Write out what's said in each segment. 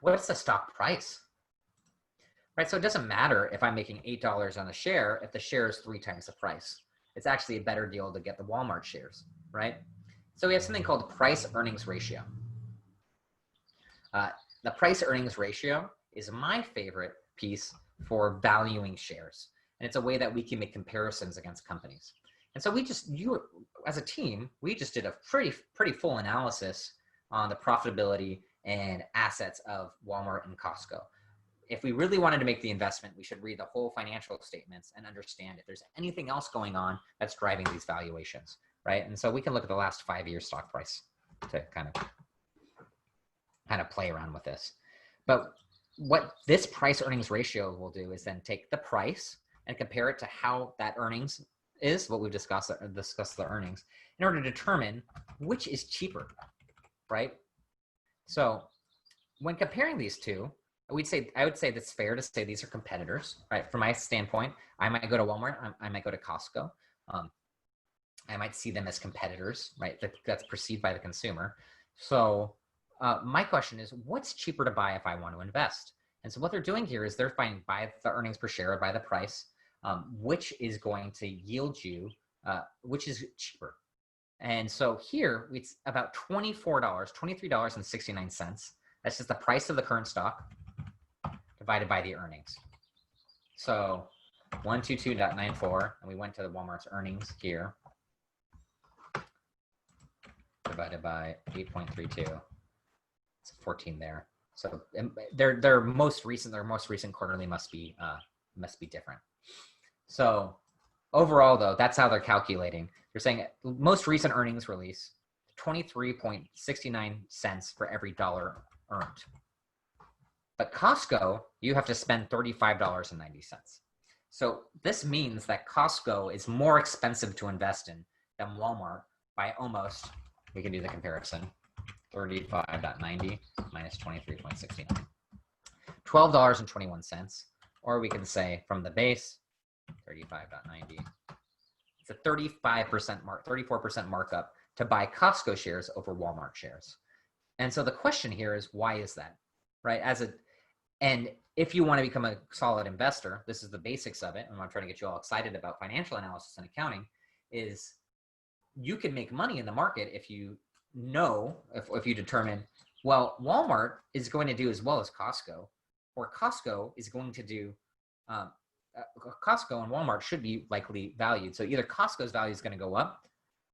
what's the stock price? Right, so it doesn't matter if I'm making $8 on a share if the share is 3 times the price. It's actually a better deal to get the Walmart shares, right? So we have something called price-earnings ratio. The price-earnings ratio is my favorite piece for valuing shares. And it's a way that we can make comparisons against companies. And so as a team, we just did a pretty full analysis on the profitability and assets of Walmart and Costco. If we really wanted to make the investment, we should read the whole financial statements and understand if there's anything else going on that's driving these valuations, right? And so we can look at the last 5 years stock price to kind of play around with this. But what this price earnings ratio will do is then take the price and compare it to how that earnings is, what we've discussed the earnings, in order to determine which is cheaper, right? So when comparing these two, I would say that's fair to say these are competitors, right? From my standpoint, I might go to Walmart, I might go to Costco. I might see them as competitors, right? That's perceived by the consumer. So my question is, what's cheaper to buy if I want to invest? And so what they're doing here is they're finding by the earnings per share or by the price, which is going to yield you, which is cheaper. And so here it's about $23.69. That's just the price of the current stock divided by the earnings. So 122.94, and we went to the Walmart's earnings here, divided by 8.32. It's 14 there. So their most recent quarterly must be different. So overall, though, that's how they're calculating. They're saying most recent earnings release, 23.69 cents for every dollar earned. But Costco, you have to spend $35.90. So this means that Costco is more expensive to invest in than Walmart by almost, we can do the comparison, 35.90 minus 23.69. $12.21. Or we can say from the base, 35.90. It's a 34% markup to buy Costco shares over Walmart shares. And so the question here is, why is that? Right? And if you want to become a solid investor, this is the basics of it, and I'm trying to get you all excited about financial analysis and accounting, is you can make money in the market if you know, if you determine, well, Walmart is going to do as well as Costco, or Costco is going to do, Costco and Walmart should be likely valued. So either Costco's value is going to go up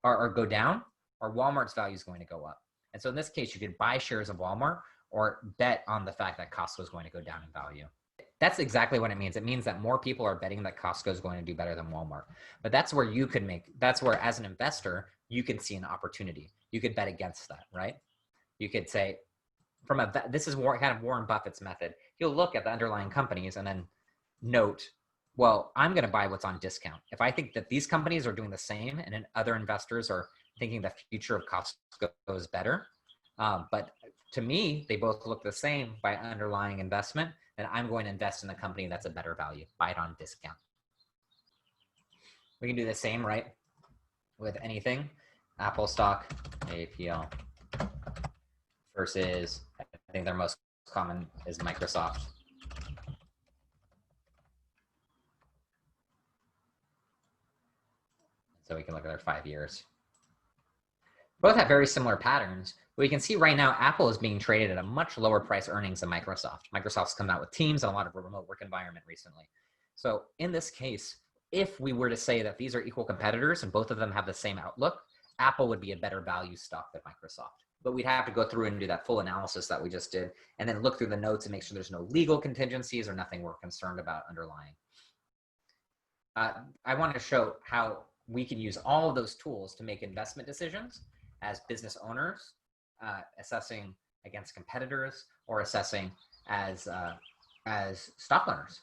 or go down, or Walmart's value is going to go up. And so in this case, you could buy shares of Walmart or bet on the fact that Costco is going to go down in value. That's exactly what it means. It means that more people are betting that Costco is going to do better than Walmart. But that's where you could that's where as an investor, you can see an opportunity. You could bet against that, right? You could say, this is kind of Warren Buffett's method. He'll look at the underlying companies and then note, well, I'm going to buy what's on discount. If I think that these companies are doing the same and then other investors are thinking the future of Costco is better, but to me, they both look the same by underlying investment, then I'm going to invest in a company that's a better value, buy it on discount. We can do the same, right, with anything. Apple stock, APL, versus, I think their most common is Microsoft. So we can look at their 5 years. Both have very similar patterns. But we can see right now, Apple is being traded at a much lower price earnings than Microsoft. Microsoft's come out with Teams and a lot of remote work environment recently. So in this case, if we were to say that these are equal competitors and both of them have the same outlook, Apple would be a better value stock than Microsoft. But we'd have to go through and do that full analysis that we just did, and then look through the notes and make sure there's no legal contingencies or nothing we're concerned about underlying. I want to show how we can use all of those tools to make investment decisions as business owners, assessing against competitors, or assessing as stock owners.